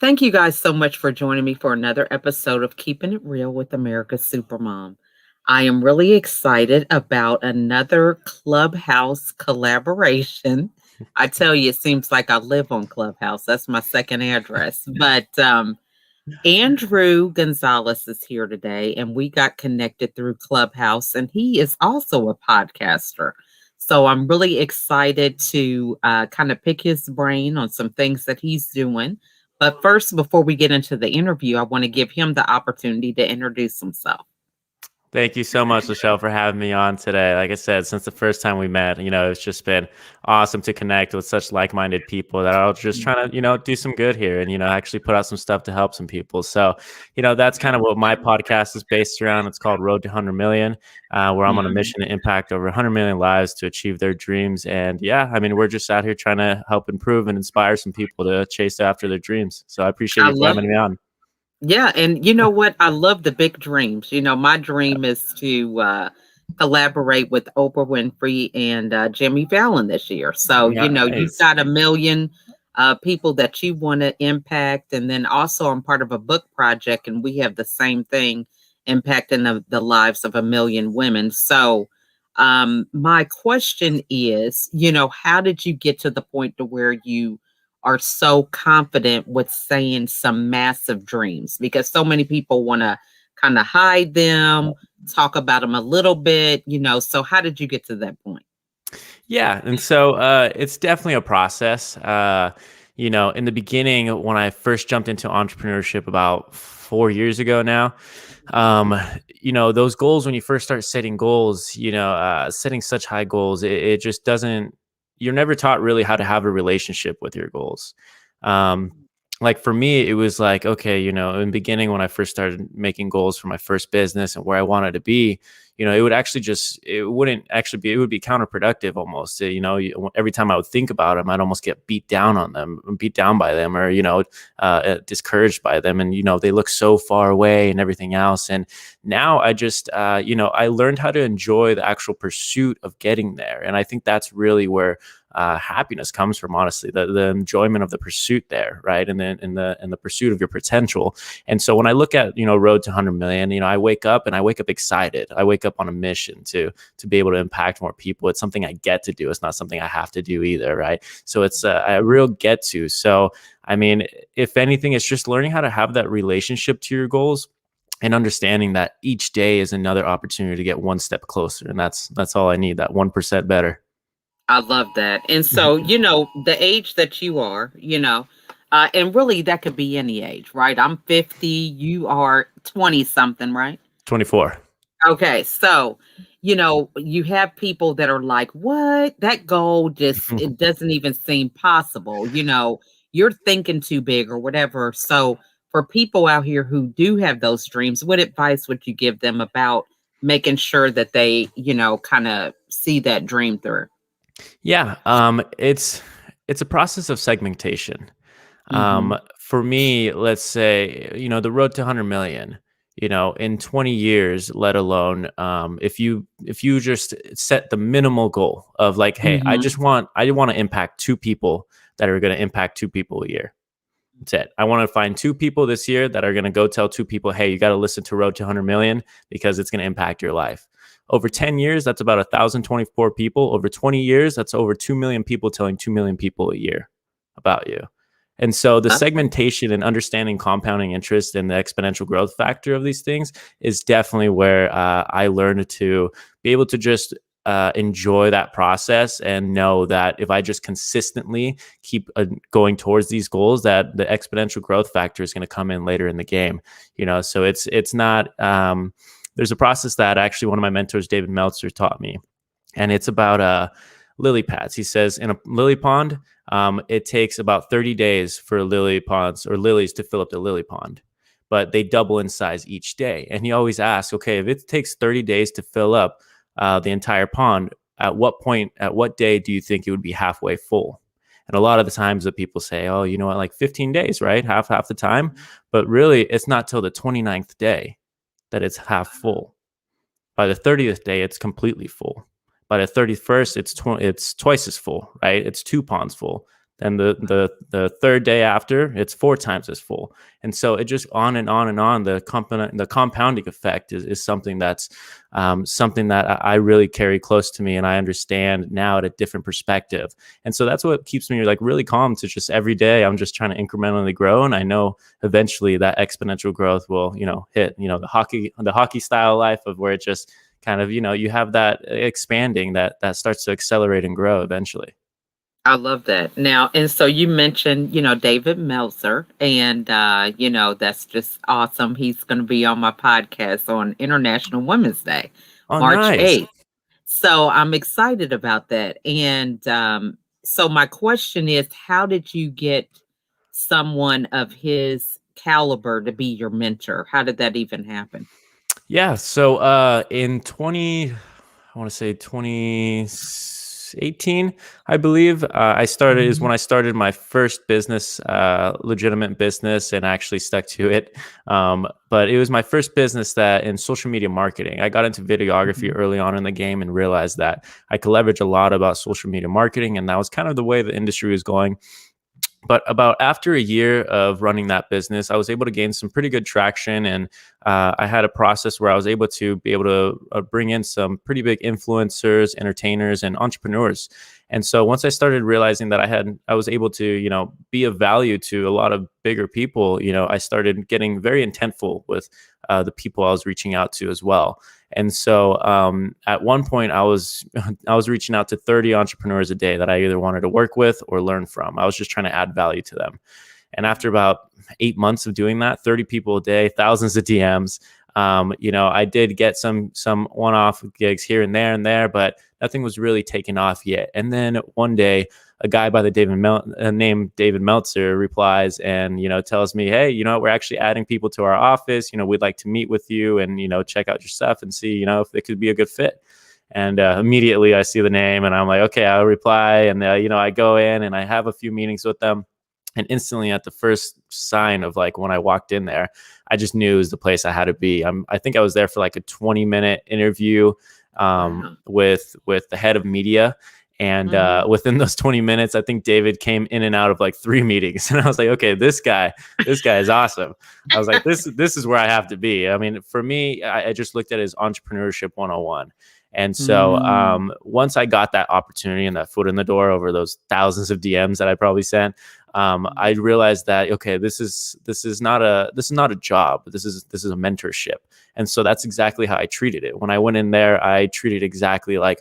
Thank you guys so much for joining me for another episode of Keeping It Real with America's Supermom. I am really excited about another Clubhouse collaboration. I tell you, it seems like I live on Clubhouse. That's my second address. But Andrew Gonzalez is here today, and we got connected through Clubhouse, and he is also a podcaster. So I'm really excited to kind of pick his brain on some things that he's doing. But first, before we get into the interview, I want to give him the opportunity to introduce himself. Thank you so much, Michelle, for having me on today. Like I said, since the first time we met, it's just been awesome to connect with such like-minded people that are just trying to, do some good here and, actually put out some stuff to help some people. So, that's kind of what my podcast is based around. It's called Road to 100 Million, where I'm on a mission to impact over 100 million lives to achieve their dreams. And yeah, I mean, we're just out here trying to help improve and inspire some people to chase after their dreams. So I appreciate I you love having me on. Yeah, and you know what? I love the big dreams. My dream is to collaborate with Oprah Winfrey and Jimmy Fallon this year. So, you've Nice. got a million people that you want to impact. And then also, I'm part of a book project, and we have the same thing impacting the lives of a million women. So, my question is, how did you get to the point to where you are so confident with saying some massive dreams? Because so many people want to kind of hide them, talk about them a little bit. So how did you get to that point? Yeah, and so it's definitely a process. In the beginning, when I first jumped into entrepreneurship about 4 years ago now, those goals, when you first start setting goals, setting such high goals, it just doesn't, you're never taught really how to have a relationship with your goals. Like for me, it was like, okay, in the beginning when I first started making goals for my first business and where I wanted to be, it would actually it wouldn't actually be, it would be counterproductive almost. Every time I would think about them, I'd almost get beat down by them, or, discouraged by them. And, they look so far away and everything else. And now I just, I learned how to enjoy the actual pursuit of getting there. And I think that's really where happiness comes from, honestly, the enjoyment of the pursuit there, right? And then in the pursuit of your potential. And so when I look at, Road to 100 million, I wake up excited. I wake up on a mission to be able to impact more people. It's something I get to do. It's not something I have to do either, right? So it's a real get to. So, I mean, if anything, it's just learning how to have that relationship to your goals and understanding that each day is another opportunity to get one step closer. And that's all I need, that 1% better. I love that. And so, the age that you are, and really that could be any age, right? I'm 50, you are 20 something, right? 24. Okay. So, you have people that are like, what? That goal just, it doesn't even seem possible. You're thinking too big or whatever. So, for people out here who do have those dreams, what advice would you give them about making sure that they, kind of see that dream through? Yeah, it's a process of segmentation. Mhm. For me, let's say, the road to 100 million, in 20 years, let alone if you just set the minimal goal of like, hey, Mhm. I want to impact two people that are going to impact two people a year. That's it. I want to find two people this year that are going to go tell two people, hey, you got to listen to Road to 100 Million because it's going to impact your life. Over 10 years, that's about 1,024 people. Over 20 years, that's over 2 million people telling 2 million people a year about you. And so the Okay. segmentation and understanding compounding interest and the exponential growth factor of these things is definitely where I learned to be able to just enjoy that process and know that if I just consistently keep going towards these goals, that the exponential growth factor is going to come in later in the game. So it's not. There's a process that actually one of my mentors, David Meltzer, taught me, and it's about lily pads. He says in a lily pond, it takes about 30 days for lily ponds or lilies to fill up the lily pond, but they double in size each day. And he always asks, okay, if it takes 30 days to fill up the entire pond, at what day do you think it would be halfway full? And a lot of the times that people say, oh, you know what, like 15 days, right? Half the time. But really, it's not till the 29th day that it's half full. By the 30th day, it's completely full. By the 31st, it's twice as full, right? It's two ponds full. Then the third day after, it's 4 times as full. And so it just on and on and on. The compounding effect is something that's something that I really carry close to me, and I understand now at a different perspective. And so that's what keeps me like really calm to just every day. I'm just trying to incrementally grow, and I know eventually that exponential growth will, hit, the hockey style life of where it just kind of, you have that expanding that starts to accelerate and grow eventually. I love that. Now, and so you mentioned, David Meltzer, and that's just awesome. He's going to be on my podcast on International Women's Day, Oh, March nice. 8th. So I'm excited about that. And so my question is, how did you get someone of his caliber to be your mentor? How did that even happen? Yeah. So in 20, I want to say 2018, I believe, I started is Mhm. when I started my first business, legitimate business, and actually stuck to it. But it was my first business that in social media marketing. I got into videography Mhm. early on in the game and realized that I could leverage a lot about social media marketing, and that was kind of the way the industry was going. But about after a year of running that business, I was able to gain some pretty good traction, and I had a process where I was able to bring in some pretty big influencers, entertainers, and entrepreneurs. And so once I started realizing that I was able to, be of value to a lot of bigger people, I started getting very intentful with the people I was reaching out to as well. And so at one point, I was reaching out to 30 entrepreneurs a day that I either wanted to work with or learn from. I was just trying to add value to them. And after about 8 months of doing that, 30 people a day, thousands of DMs, I did get some one-off gigs here and there, but nothing was really taken off yet. And then one day, a guy by the named David Meltzer replies and tells me, hey, we're actually adding people to our office. We'd like to meet with you and check out your stuff and see if it could be a good fit. And immediately I see the name and I'm like, okay, I'll reply. And I go in and I have a few meetings with them. And instantly at the first sign of like when I walked in there, I just knew it was the place I had to be. I think I was there for like a 20-minute interview Wow. with the head of media. And Mhm. within those 20 minutes, I think David came in and out of like 3 meetings. And I was like, okay, this guy is awesome. I was like, this is where I have to be. I mean, for me, I just looked at it as entrepreneurship 101. And so Mm. once I got that opportunity and that foot in the door over those thousands of DMs that I probably sent, I Mhm. realized that okay, this is not a job. This is a mentorship, and so that's exactly how I treated it. When I went in there, I treated exactly like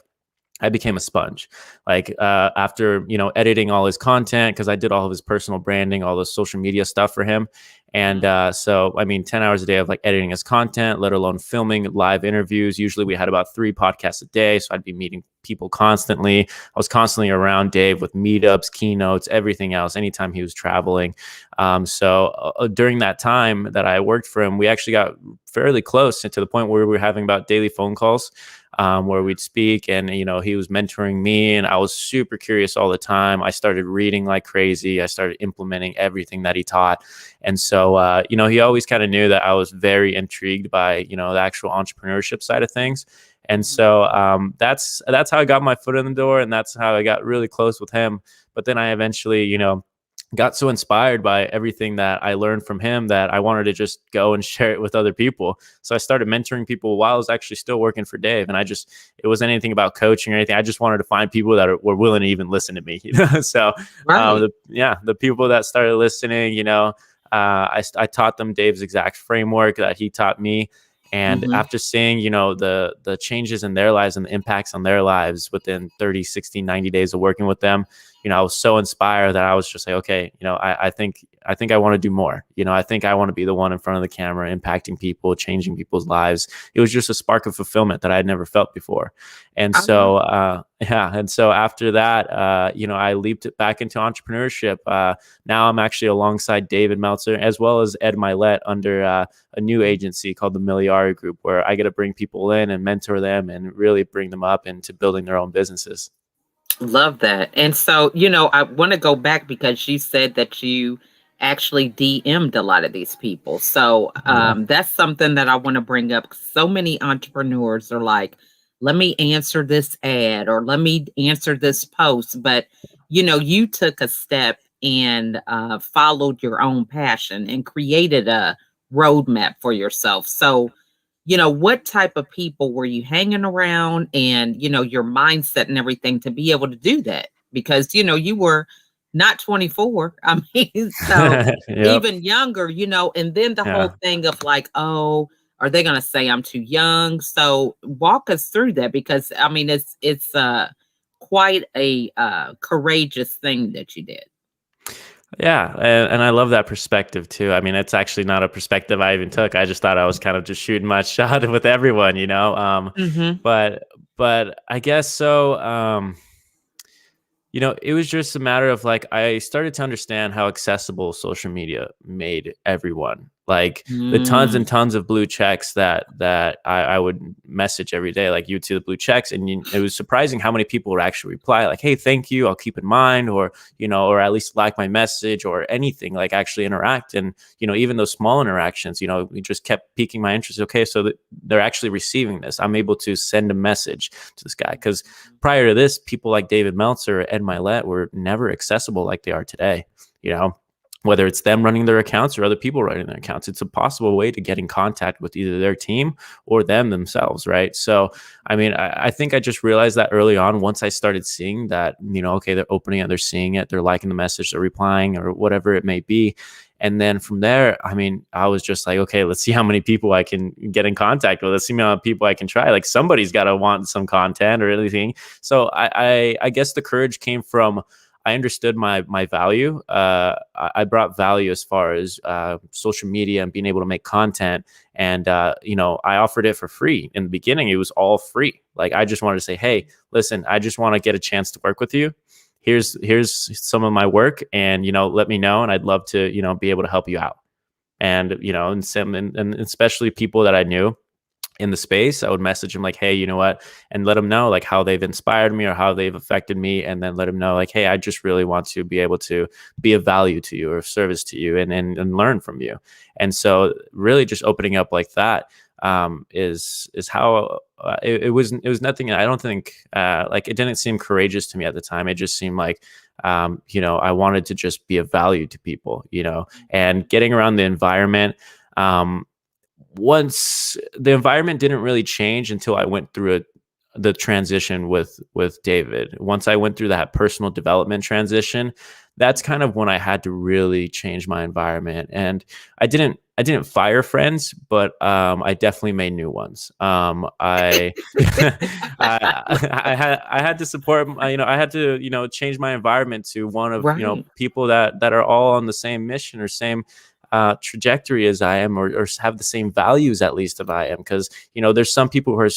I became a sponge. Like after editing all his content because I did all of his personal branding, all the social media stuff for him, and Mhm. so I mean 10 hours a day of like editing his content, let alone filming live interviews. Usually we had about 3 podcasts a day, so I'd be meeting people constantly. I was constantly around Dave with meetups, keynotes, everything else. Anytime he was traveling, so during that time that I worked for him, we actually got fairly close to the point where we were having about daily phone calls where we'd speak and he was mentoring me and I was super curious all the time. I started reading like crazy. I started implementing everything that he taught. And so he always kind of knew that I was very intrigued by the actual entrepreneurship side of things. And Mhm. so that's how I got my foot in the door, and that's how I got really close with him. But then I eventually got so inspired by everything that I learned from him that I wanted to just go and share it with other people. So I started mentoring people while I was actually still working for Dave. And it wasn't anything about coaching or anything. I just wanted to find people that were willing to even listen to me. So Right. the people that started listening, I taught them Dave's exact framework that he taught me. And Mhm. after seeing, the changes in their lives and the impacts on their lives within 30, 60, 90 days of working with them, I was so inspired that I was just like, okay, I think I want to do more. I think I want to be the one in front of the camera, impacting people, changing people's lives. It was just a spark of fulfillment that I had never felt before. And I love so, yeah. And so after that, I leaped back into entrepreneurship. Now I'm actually alongside David Meltzer as well as Ed Milet under a new it. agency called the Miliari Group, where I get to bring people in and mentor them and really bring them up into building their own businesses. Love that. And so, I want to go back because you said that you actually DM'd a lot of these people. So, Yeah. that's something that I want to bring up. So many entrepreneurs are like, let me answer this ad or let me answer this post. But you took a step and followed your own passion and created a roadmap for yourself. So, what type of people were you hanging around and, your mindset and everything to be able to do that? Because, you were not 24. I mean, so Yep. even younger, and then the Yeah. whole thing of like, oh, are they going to say I'm too young? So walk us through that because I mean, it's quite a courageous thing that you did. Yeah, and I love that perspective too. I mean, it's actually not a perspective I even took. I just thought I was kind of just shooting my shot with everyone, you know. Mhm. But I guess so. It was just a matter of like I started to understand how accessible social media made everyone. Like the tons Mm. and tons of blue checks that I would message every day, like you to the blue checks, and it was surprising how many people would actually reply, like, "Hey, thank you, I'll keep in mind," or or at least like my message or anything, like actually interact. And even those small interactions, we just kept piquing my interest. Okay, so that they're actually receiving this. I'm able to send a message to this guy because prior to this, people like David Meltzer, Ed Milet were never accessible like they are today. You know, whether it's them running their accounts or other people running their accounts, it's a possible way to get in contact with either their team or them themselves, right? So, I mean, I think I just realized that early on once I started seeing that, okay, they're opening it, they're seeing it, they're liking the message, they're replying, or whatever it may be. And then from there, I mean, I was just like, okay, let's see how many people I can get in contact with. Let's see how many people I can try. Like somebody's got to want some content or anything. So I guess the courage came from I understood my value. I brought value as far as social media and being able to make content. And I offered it for free in the beginning. It was all free. Like I just wanted to say, hey, listen, I just want to get a chance to work with you. Here's some of my work, and let me know, and I'd love to be able to help you out. And and especially people that I knew in the space, I would message them like, hey, you know what, and let them know like how they've inspired me or how they've affected me, and then let them know like, hey, I just really want to be able to be of value to you or of service to you, and learn from you. And so really just opening up like that is how it was nothing. I don't think like it didn't seem courageous to me at the time. It just seemed like I wanted to just be of value to people, and getting around the environment. Um, Once the environment didn't really change until I went through the transition with David. Once I went through that personal development transition, that's kind of when I had to really change my environment. And I didn't fire friends, but I definitely made new ones. I, I had to support. I had to change my environment to one of Right. people that are all on the same mission or same trajectory as I am, or have the same values at least as I am. Because there's some people who are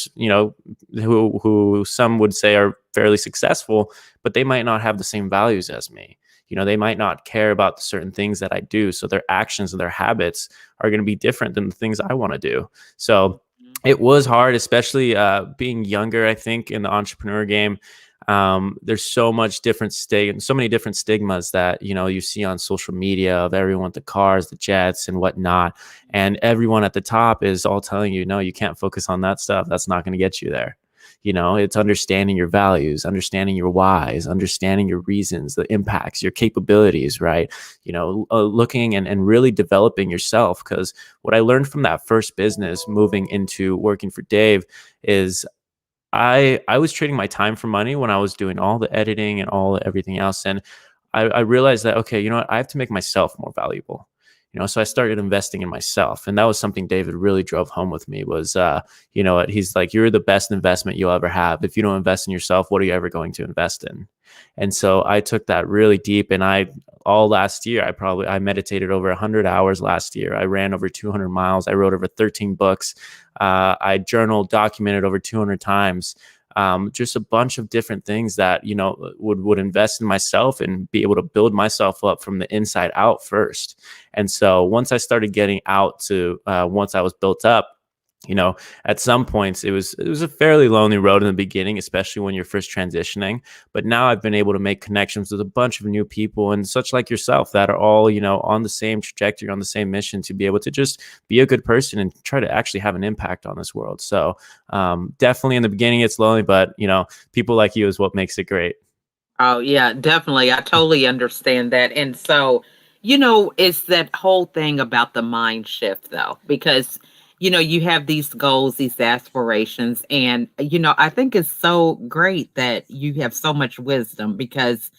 who some would say are fairly successful, but they might not have the same values as me. They might not care about the certain things that I do, so their actions and their habits are going to be different than the things I want to do. So it was hard, especially being younger. I think in the entrepreneur game, there's so much different so many different stigmas that you see on social media of everyone with the cars, the jets, and whatnot, and everyone at the top is all telling you, no, you can't focus on that stuff. That's not going to get you there. It's understanding your values, understanding your whys, understanding your reasons, the impacts, your capabilities, right? Looking and really developing yourself. Because what I learned from that first business, moving into working for Dave, is I was trading my time for money when I was doing all the editing and everything else. And I realized that, okay, you know what, I have to make myself more valuable. So I started investing in myself. And that was something David really drove home with me was, what he's like, you're the best investment you'll ever have. If you don't invest in yourself, what are you ever going to invest in? And so I took that really deep. And all last year, I meditated over 100 hours last year. I ran over 200 miles. I wrote over 13 books. I journaled, documented over 200 times. Just a bunch of different things that would invest in myself and be able to build myself up from the inside out first. And so once I started getting out to once I was built up, at some points it was a fairly lonely road in the beginning, especially when you're first transitioning. But now I've been able to make connections with a bunch of new people and such like yourself that are all on the same trajectory, on the same mission to be able to just be a good person and try to actually have an impact on this world. So definitely in the beginning it's lonely, but people like you is what makes it great. Oh, yeah, definitely. I totally understand that. And so, it's that whole thing about the mind shift, though, because, you have these goals, these aspirations. And, I think it's so great that you have so much wisdom because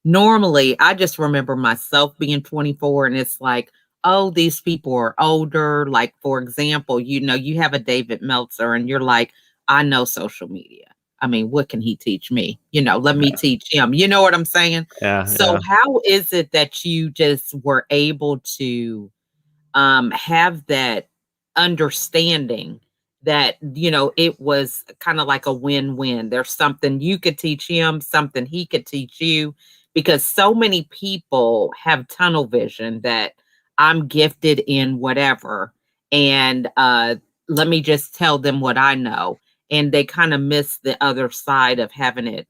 normally I just remember myself being 24 and it's like, oh, these people are older. Like, for example, you have a David Meltzer and you're like, I know social media. I mean, what can he teach me? Let me Yeah, teach him. You know what I'm saying? yeah, So, yeah. how is it that you just were able to have that understanding that it was kind of like a win-win. There's something you could teach him, something he could teach you, because so many people have tunnel vision that I'm gifted in whatever, and let me just tell them what I know, and they kind of miss the other side of having it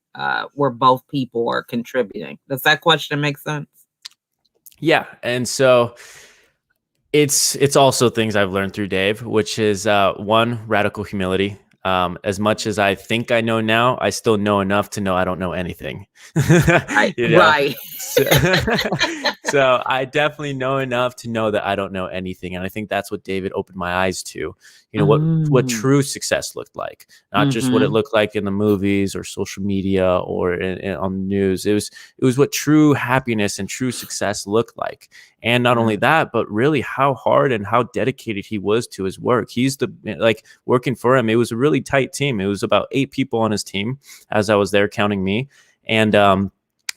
where both people are contributing. Does that question make sense? Yeah, and so it's also things I've learned through Dave, which is one, radical humility. As much as I think I know now, I still know enough to know I don't know anything. Right, you know, right. so, so I definitely know enough to know that I don't know anything, and I think that's what David opened my eyes to. What Mm. true success looked like, not just what it Mhm. looked like in the movies or social media or on the news. It was what true happiness and true success looked like. And not only Yeah. that, but really how hard and how dedicated he was to his work. He's like working for him. It was a really tight team. It was about 8 people on his team as I was there, counting me. And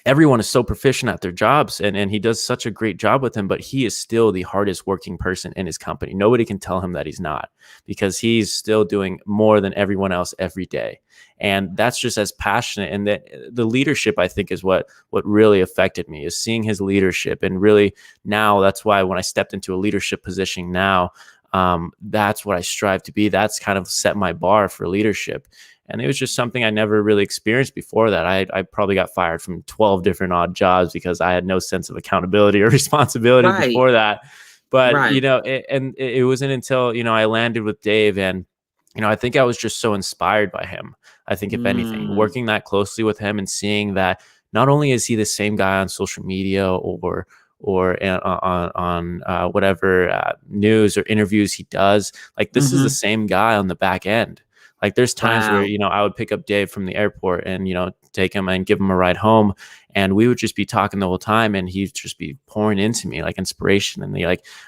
everyone is so proficient at their jobs, and he does such a great job with them, but he is still the hardest working person in his company. Nobody can tell him that he's not, because he's still doing more than everyone else every day. And that's just as passionate. And the leadership, I think, is what really affected me, is seeing his leadership. And really now, that's why when I stepped into a leadership position now, that's what I strive to be. That's kind of set my bar for leadership. And it was just something I never really experienced before that. I probably got fired from 12 different odd jobs because I had no sense of accountability or responsibility Right, before that. But, right. it wasn't until, I landed with Dave, and, I think I was just so inspired by him. I think, if anything, Mm, working that closely with him and seeing that not only is he the same guy on social media or on whatever news or interviews he does, like, this is the mhm. same guy on the back end. Like, there's times where, Wow. I would pick up Dave from the airport and, take him and give him a ride home. And we would just be talking the whole time, and he'd just be pouring into me like inspiration. And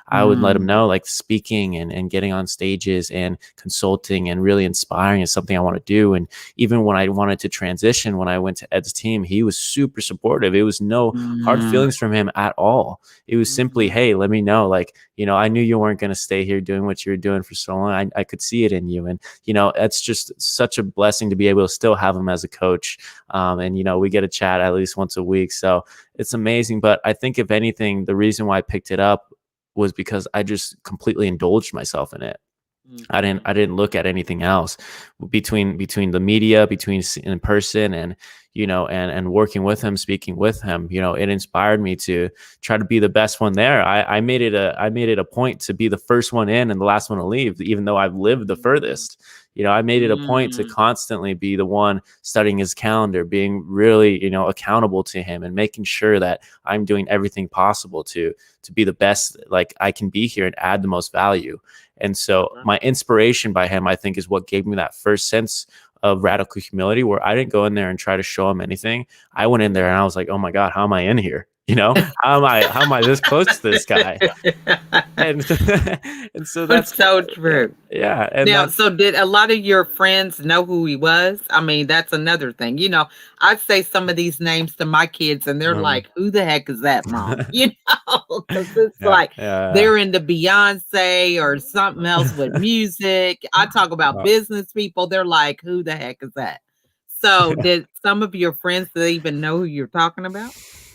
I would let him Mm, know, like, speaking and getting on stages and consulting and really inspiring is something I want to do. And even when I wanted to transition, when I went to Ed's team, he was super supportive. It was no hard mm, feelings from him at all. It was simply, mhm, hey, let me know. Like, I knew you weren't going to stay here doing what you were doing for so long. I could see it in you. And, it's just such a blessing to be able to still have him as a coach. And, we get a chat at least once a week. So it's amazing. But I think, if anything, the reason why I picked it up was because I just completely indulged myself in it. I didn't mhm, I didn't look at anything else between the media, between in person, and and working with him, speaking with him. It inspired me to try to be the best one there. I made it a point to be the first one in and the last one to leave, even though I've lived the mhm, furthest. I made it a point to mm, constantly be the one studying his calendar, being really accountable to him, and making sure that I'm doing everything possible to be the best like I can be here and add the most value. And I so love my inspiration by him, I think, is what gave me that first sense of radical humility, where I didn't go in there and try to show him anything. I went in there and I was like, oh my God, how am I in here? How am I this close to this guy? And and so It's that's so yeah, true. yeah, and Now, that's so did a lot of your friends know who he was? I mean, that's another thing. I'd say some of these names to my kids and they're um, like, "Who the heck is that, mom?" Because it's yeah, like yeah, they're into Beyonce or something else with music. I talk about yeah. business people, they're like, "Who the heck is that?" So, did some of your friends they even know who you're talking about?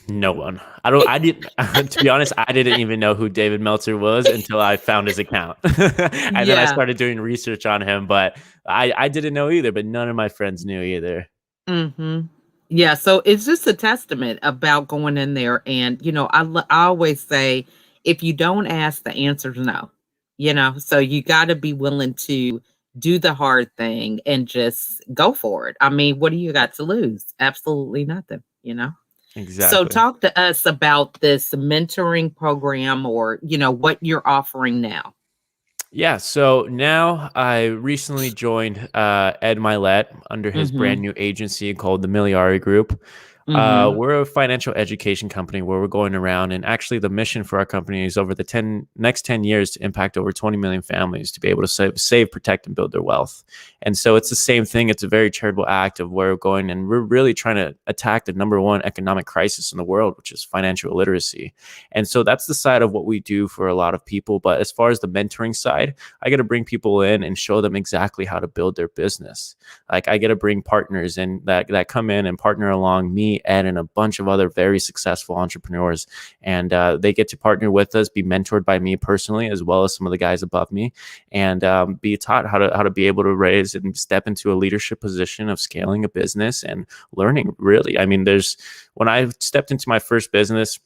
No one. I didn't, to be honest, I didn't even know who David Meltzer was until I found his account. And then I Yeah. started doing research on him, but I didn't know either, but none of my friends knew either. Mhm. Yeah, so it's just a testament about going in there and, I always say, if you don't ask, the answer's no, So you gotta be willing to do the hard thing and just go for it. I mean, what do you got to lose? Absolutely nothing. you know? So Exactly. talk to us about this mentoring program or, what you're offering now. Yeah, so now I recently joined Ed Milet under his brand Mhm. new agency called the Miliari Group. Mhm. We're a financial education company where we're going around, and actually, the mission for our company is over the next 10 years to impact over 20 million families to be able to save, protect, and build their wealth. And so it's the same thing. It's a very charitable act of where we're going, and we're really trying to attack the number one economic crisis in the world, which is financial illiteracy. And so that's the side of what we do for a lot of people. But as far as the mentoring side, I got to bring people in and show them exactly how to build their business. Like I get to bring partners in that come in and partner along me, Ed, and a bunch of other very successful entrepreneurs, and they get to partner with us, be mentored by me personally, as well as some of the guys above me, and be taught how to be able to raise and step into a leadership position of scaling a business and learning. Really, I mean, there's when I stepped into my first business,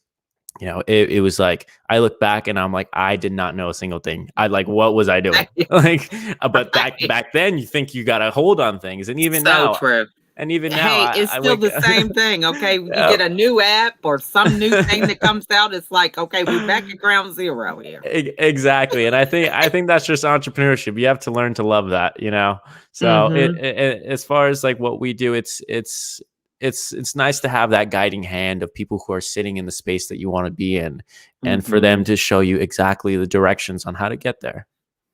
it was like I look back and I'm like, I did not know a single thing. I like, what was I doing? Like, but Right. back then, you think you got a hold on things, So true. and even now, Hey, it's I still wake. the same thing, okay? You Yeah, get a new app or some new thing that comes out, it's like, okay, we're back at ground zero here. exactly, and I think that's just entrepreneurship. You have to learn to love that, So Mhm. as far as like what we do, it's nice to have that guiding hand of people who are sitting in the space that you want to be in, and for them Mhm. to show you exactly the directions on how to get there.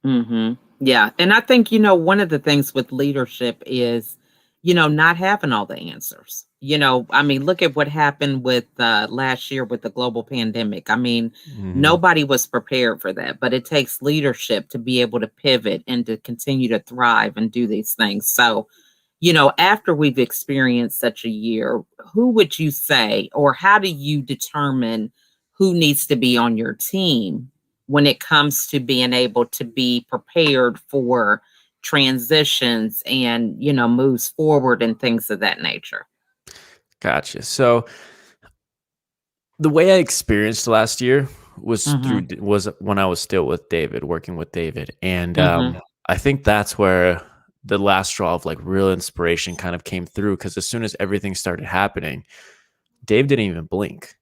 Mhm. Yeah, and I think, one of the things with leadership is, not having all the answers. I mean, look at what happened with last year with the global pandemic. I mean, Hmm. nobody was prepared for that, but it takes leadership to be able to pivot and to continue to thrive and do these things. So, after we've experienced such a year, who would you say, or how do you determine who needs to be on your team when it comes to being able to be prepared for transitions and, moves forward and things of that nature? Gotcha. So the way I experienced last year Mhm. was when I was still with David, working with David, and Mhm. I think that's where the last straw of like real inspiration kind of came through, because as soon as everything started happening, Dave didn't even blink.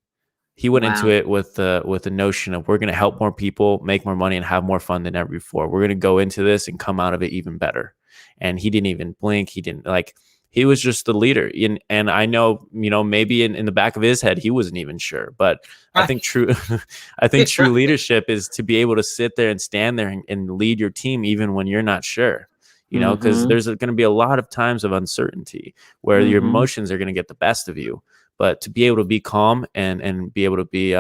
He went into Wow. it with the notion of we're going to help more people, make more money, and have more fun than ever before. We're going to go into this and come out of it even better. And he didn't even blink. He didn't like. He was just the leader. And I know, maybe in the back of his head, he wasn't even sure. But I think Right. true, I think true Right. leadership is to be able to sit there and stand there and lead your team even when you're not sure. Because Mhm. there's going to be a lot of times of uncertainty where your Mhm. emotions are going to get the best of you, but to be able to be calm and be able to be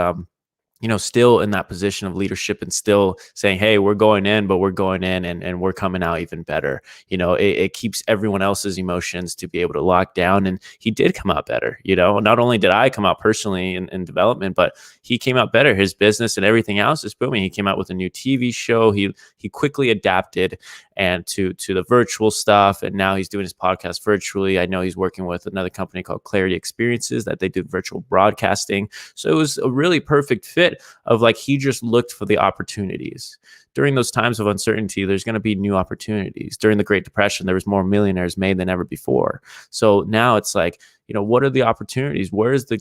still in that position of leadership and still saying, hey, we're going in, but we're going in and we're coming out even better. It keeps everyone else's emotions to be able to lock down. And he did come out better. Not only did I come out personally in development, but he came out better. His business and everything else is booming. He came out with a new TV show. He quickly adapted and to the virtual stuff, and now he's doing his podcast virtually. I know he's working with another company called Clarity Experiences that they do virtual broadcasting. So it was a really perfect fit of like he just looked for the opportunities. During those times of uncertainty, there's going to be new opportunities. During the Great Depression, there was more millionaires made than ever before. So now it's like, what are the opportunities? Where is the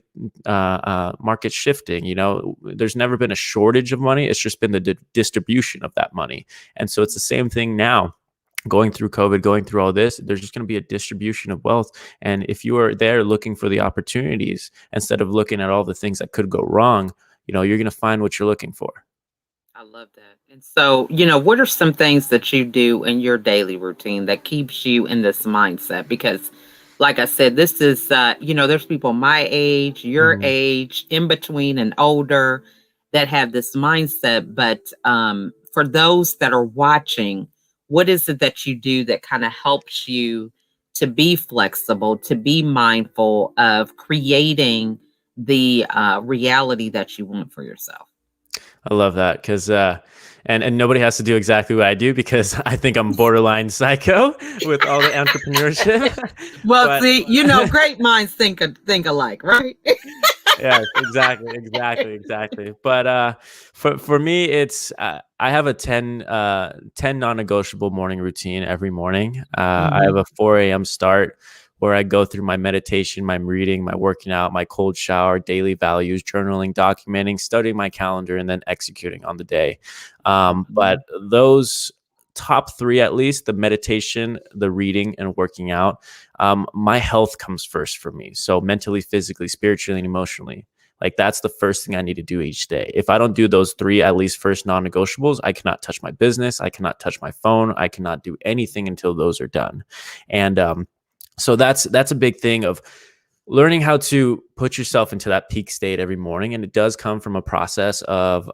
market shifting? There's never been a shortage of money. It's just been the distribution of that money. And so it's the same thing now. Going through COVID, going through all this, there's just going to be a distribution of wealth. And if you are there looking for the opportunities instead of looking at all the things that could go wrong, you're going to find what you're looking for. I love that. And so, what are some things that you do in your daily routine that keeps you in this mindset? Because, like I said, this is, there's people my age, your Mhm. age, in between, and older that have this mindset. But for those that are watching, what is it that you do that kind of helps you to be flexible, to be mindful of creating the reality that you want for yourself? I love that because and nobody has to do exactly what I do because I think I'm borderline psycho with all the entrepreneurship. Well, But see, great minds think alike, right? yes, exactly. But for me, it's I have a 10 non-negotiable morning routine every morning. I have Mhm. a 4 a.m. start where I go through my meditation, my reading, my working out, my cold shower, daily values, journaling, documenting, studying my calendar, and then executing on the day. But Mhm. those top three, at least the meditation, the reading, and working out, my health comes first for me. So mentally, physically, spiritually, and emotionally. Like that's the first thing I need to do each day. If I don't do those three, at least first non-negotiables, I cannot touch my business. I cannot touch my phone. I cannot do anything until those are done. And so that's a big thing of learning how to put yourself into that peak state every morning. And it does come from a process of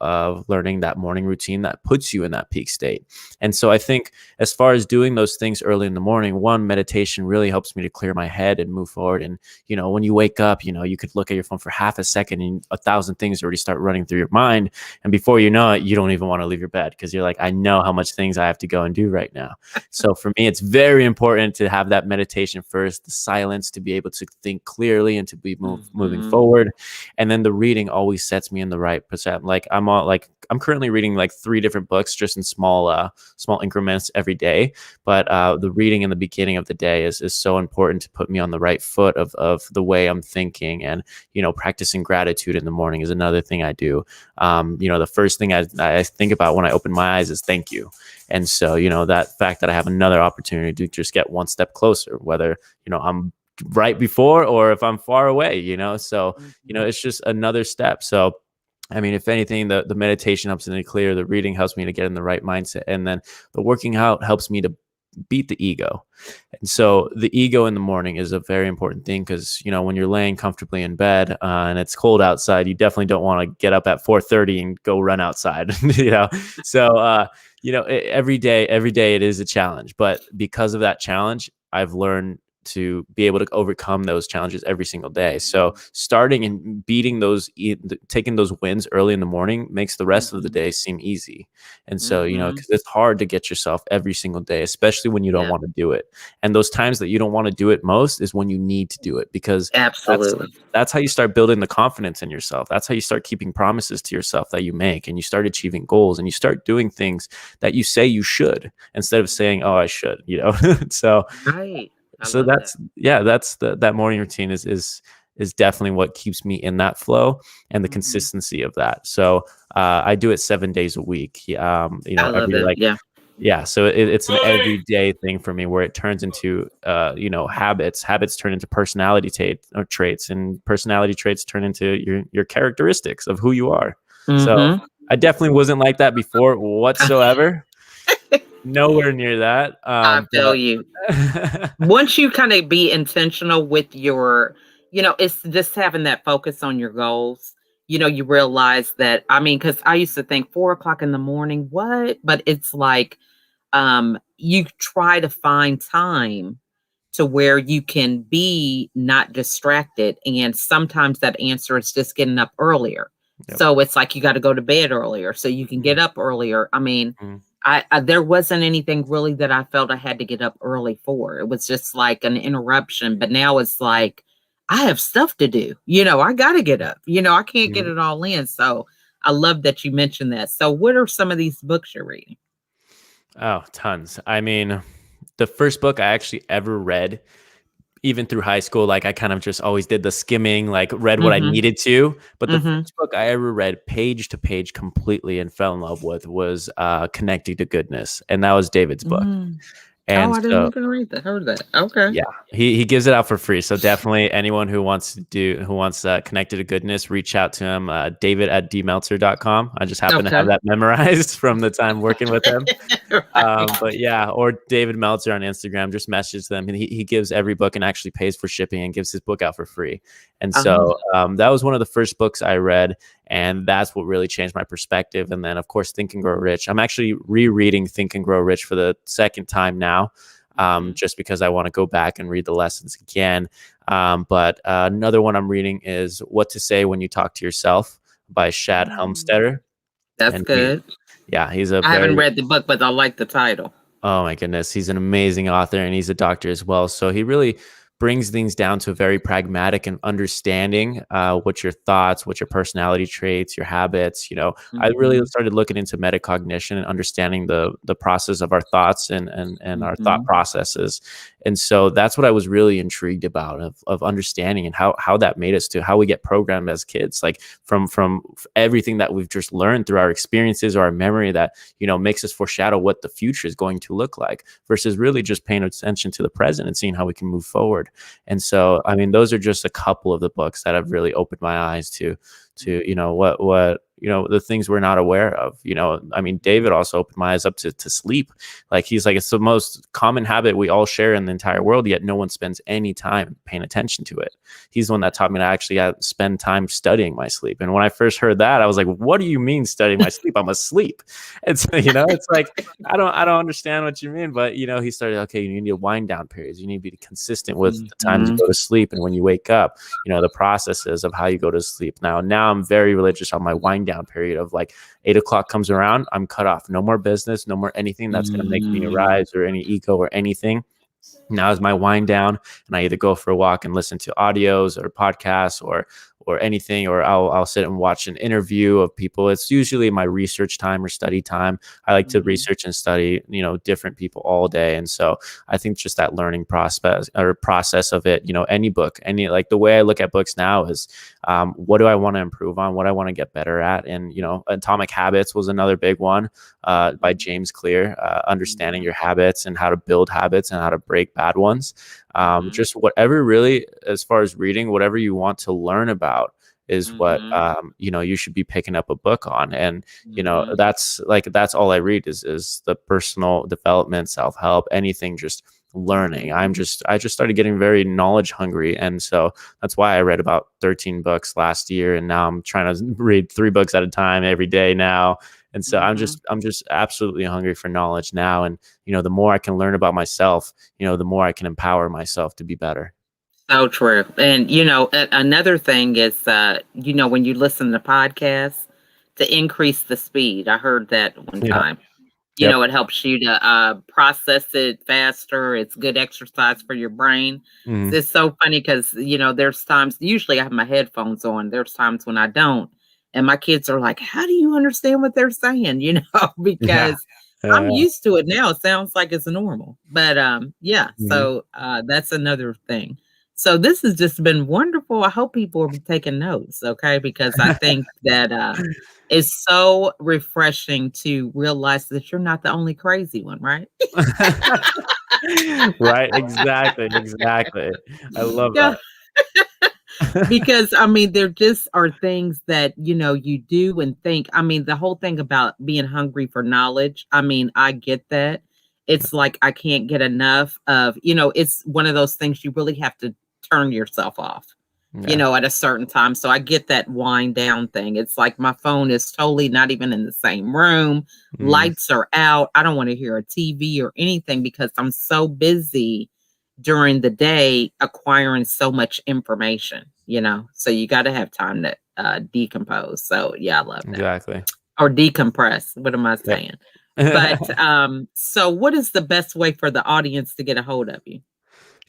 learning that morning routine that puts you in that peak state. And so I think as far as doing those things early in the morning, one, meditation really helps me to clear my head and move forward. And, when you wake up, you could look at your phone for half a second and 1,000 things already start running through your mind. And before you know it, you don't even want to leave your bed because you're like, I know how much things I have to go and do right now. So for me, it's very important to have that meditation first, the silence, to be able to think clearly and to be moving Mhm. forward. And then the reading always sets me in the right percent. Like I'm currently reading like 3 different books just in small increments every day. But the reading in the beginning of the day is so important to put me on the right foot of the way I'm thinking. And practicing gratitude in the morning is another thing I do. The first thing I think about when I open my eyes is thank you. And so, that fact that I have another opportunity to just get one step closer, whether, I'm right before or if I'm far away, so, Mhm. it's just another step. So, I mean, if anything, the meditation helps me to clear, the reading helps me to get in the right mindset. And then the working out helps me to beat the ego. And so the ego in the morning is a very important thing because, when you're laying comfortably in bed and it's cold outside, you definitely don't want to get up at 4:30 and go run outside, So, every day it is a challenge. But because of that challenge, I've learned to be able to overcome those challenges every single day. So starting and beating taking those wins early in the morning makes the rest of the Mhm. day seem easy. And so, Mhm. because it's hard to get yourself every single day, especially when you don't Yeah, want to do it. And those times that you don't want to do it most is when you need to do it because that's absolutely. that's how you start building the confidence in yourself. That's how you start keeping promises to yourself that you make and you start achieving goals and you start doing things that you say you should instead of saying, "Oh, I should." So Right. I so love that. that's that morning routine is definitely what keeps me in that flow and the Mhm. consistency of that. So I do it 7 days a week. I love Every it. like Yeah. yeah, so it's an everyday thing for me where it turns into habits. Habits turn into traits, and personality traits turn into your characteristics of who you are. So Mhm. I definitely wasn't like that before whatsoever. Nowhere near that. I feel But you. Once you kinda be intentional with it's just having that focus on your goals. You realize that because I used to think 4 o'clock in the morning, what? But it's like, you try to find time to where you can be not distracted, and sometimes that answer is just getting up earlier. Yep. So it's like you gotta go to bed earlier so you can Mhm, get up earlier. mhm, I there wasn't anything really that I felt I had to get up early for. It was just like an interruption, but now it's like, I have stuff to do. I gotta get up. I can't get mhm. it all in. So I love that you mentioned that. So what are some of these books you're reading? Oh, tons. I mean, the first book I actually ever read, even through high school, like I kind of just always did the skimming, like read what I Mhm. needed to. But the Mhm. first book I ever read page to page completely and fell in love with was Connecting to Goodness. And that was David's book. Mm. Oh, And I didn't so even read that. Heard that. Okay. yeah, he gives it out for free. So definitely anyone who wants Connected to Goodness, reach out to him, David at dmeltzer.com. I just happen to have Okay. that memorized from the time working with him. Right. But yeah, or David Meltzer on Instagram, just message them, and he gives every book and actually pays for shipping and gives his book out for free. And Oh. so that was one of the first books I read, and that's what really changed my perspective. And then, of course, Think and Grow Rich. I'm actually rereading Think and Grow Rich for the second time now, Mhm. just because I want to go back and read the lessons again. But another one I'm reading is What to Say When You Talk to Yourself by Shad Mm. Helmstetter, That's and he good. yeah, he's a I haven't very read the book, but I like the title. oh my goodness, he's an amazing author and he's a doctor as well. So he really brings things down to a very pragmatic and understanding what your thoughts, what your personality traits, your habits. I really Mhm. started looking into metacognition and understanding the process of our thoughts and our thought Mhm. processes. And so that's what I was really intrigued about of understanding and how that made us to how we get programmed as kids, like from everything that we've just learned through our experiences or our memory that makes us foreshadow what the future is going to look like, versus really just paying attention to the present and seeing how we can move forward. And so, I mean, those are just a couple of the books that have really opened my eyes to what the things we're not aware of. I mean, David also opened my eyes up to sleep. Like, he's like, it's the most common habit we all share in the entire world, yet no one spends any time paying attention to it. He's the one that taught me to actually spend time studying my sleep. And when I first heard that, I was like, what do you mean studying my sleep? I'm asleep. And so, it's like, I don't understand what you mean. But he started, okay, you need to wind down periods. You need to be consistent with the times you Mhm. go to sleep and when you wake up, the processes of how you go to sleep. Now I'm very religious on my wind down period of like 8 o'clock comes around, I'm cut off. No more business, no more anything that's going to make me Mhm. arise or any ego or anything. Now is my wind down, and I either go for a walk and listen to audios or podcasts or anything, or I'll sit and watch an interview of people. It's usually my research time or study time. I like to Mhm. research and study different people all day. And so I think just that learning process of it, any book, any, like, the way I look at books now is what do I want to improve on, what I want to get better at. And Atomic Habits was another big one, by Mhm. James Clear, understanding Mhm. your habits and how to build habits and how to break bad ones. Mhm. Just whatever, really, as far as reading, whatever you want to learn about is what Mhm. you should be picking up a book on. And Mhm. that's all I read is the personal development, self-help, anything, just learning. I just started getting very knowledge hungry, and so that's why I read about 13 books last year, and now I'm trying to read 3 books at a time every day now. And so Mhm. I'm just absolutely hungry for knowledge now. And the more I can learn about myself, the more I can empower myself to be better. So true. And, another thing is, when you listen to podcasts, to increase the speed. I heard that one Yeah. time. Yep. It helps you to process it faster. It's good exercise for your brain. Mhm. It's so funny because, there's times, usually I have my headphones on. There's times when I don't. And my kids are like, how do you understand what they're saying? Yeah. Because I'm Yeah. used to it now. It sounds like it's normal. But yeah, Mhm. so that's another thing. So this has just been wonderful. I hope people are taking notes, okay? Because I think that it's so refreshing to realize that you're not the only crazy one, right? Right. Exactly. Exactly. I love Yeah, that. because I mean, there just are things that you do and think. I mean, the whole thing about being hungry for knowledge. I mean, I get that. It's like I can't get enough of. It's one of those things you really have to turn yourself off. Yeah. At a certain time. So I get that wind down thing. It's like my phone is totally not even in the same room. Mhm. Lights are out. I don't want to hear a TV or anything because I'm so busy during the day acquiring so much information. So you got to have time to decompose. So yeah, I love that. Exactly. Or decompress. What am I Yep. saying? But so what is the best way for the audience to get a hold of you?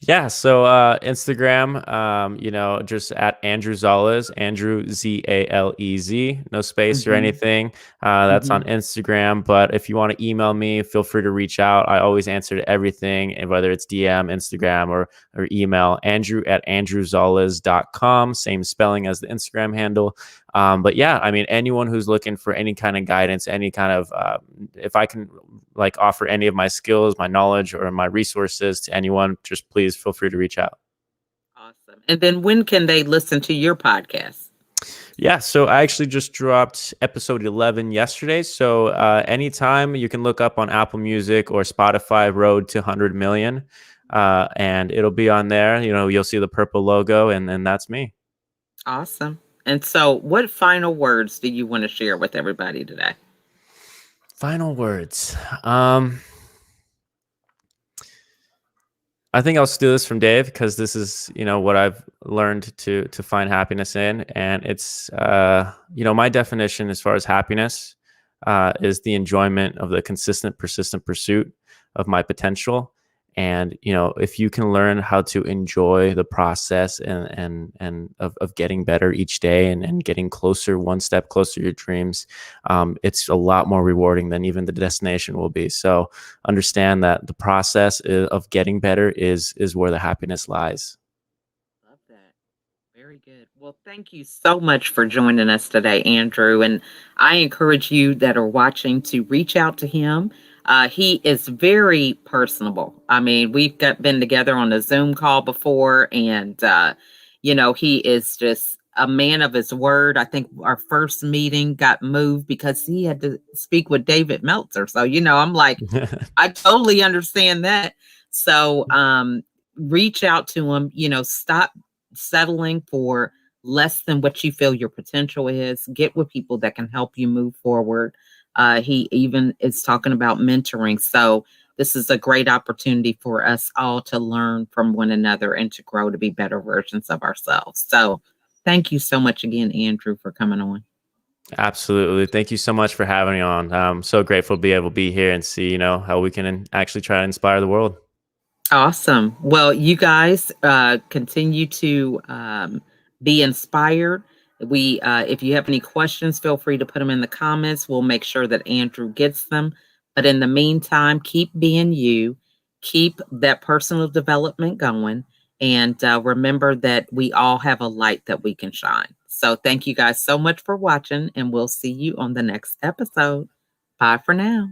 Yeah, so Instagram, just at Andrew Zalez, Andrew Zalez, no space or Mhm. anything. That's on Mhm. Instagram. But if you want to email me, feel free to reach out. I always answer to everything, and whether it's DM, Instagram, or email, Andrew at andrewzalez.com, same spelling as the Instagram handle. But yeah, I mean, anyone who's looking for any kind of guidance, any kind of, if I can like offer any of my skills, my knowledge, or my resources to anyone, just please feel free to reach out. Awesome. And then when can they listen to your podcast? Yeah, so I actually just dropped episode 11 yesterday. So anytime you can look up on Apple Music or Spotify, Road to 100 Million, and it'll be on there. You'll see the purple logo, and then that's me. Awesome. And so what final words do you want to share with everybody today? Final words. I think I'll steal this from Dave because this is, what I've learned to find happiness in, and it's, my definition as far as happiness is the enjoyment of the consistent, persistent pursuit of my potential, And if you can learn how to enjoy the process and of getting better each day, and getting closer, one step closer to your dreams, it's a lot more rewarding than even the destination will be. So understand that the process of getting better is where the happiness lies. Love that. Very good. Well, thank you so much for joining us today, Andrew. And I encourage you that are watching to reach out to him. He is very personable. I mean, been together on a Zoom call before, and he is just a man of his word. I think our first meeting got moved because he had to speak with David Meltzer. So, I'm like, I totally understand that. So, reach out to him, stop settling for less than what you feel your potential is. Get with people that can help you move forward. He even is talking about mentoring. So, this is a great opportunity for us all to learn from one another and to grow to be better versions of ourselves. So, thank you so much again, Andrew, for coming on. Absolutely. Thank you so much for having me on. I'm so grateful to be able to be here and see, how we can actually try to inspire the world. Awesome. Well, you guys continue to be inspired. If you have any questions, feel free to put them in the comments. We'll make sure that Andrew gets them. But in the meantime, keep being you, keep that personal development going, and remember that we all have a light that we can shine. So, thank you guys so much for watching, and we'll see you on the next episode. Bye for now.